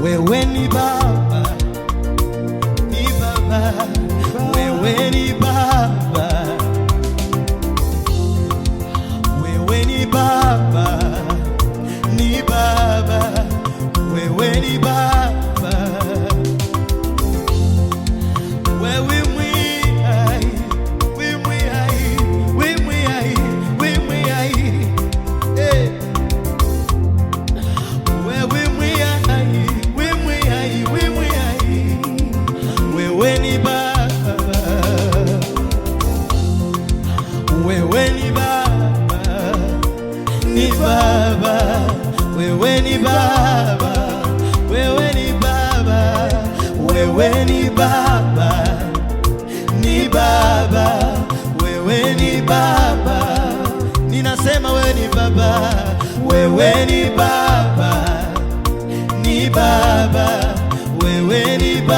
wewe ni Baba, ni Baba, wewe ni Baba, wewe ni Baba, ni Baba, wewe ni Baba, wewe mwihai, wewe mwihai, wewe mwihai, wewe mwihai, eh. Wewe mwihai, wewe mwihai, wewe mwihai, wewe ni Baba, wewe ni Baba, ni Baba, wewe ni Baba, wewe ni Baba, wewe ni Baba, ni Baba, wewe ni Baba, ninasema wewe ni Baba, wewe ni Baba, ni Baba, wewe ni Baba.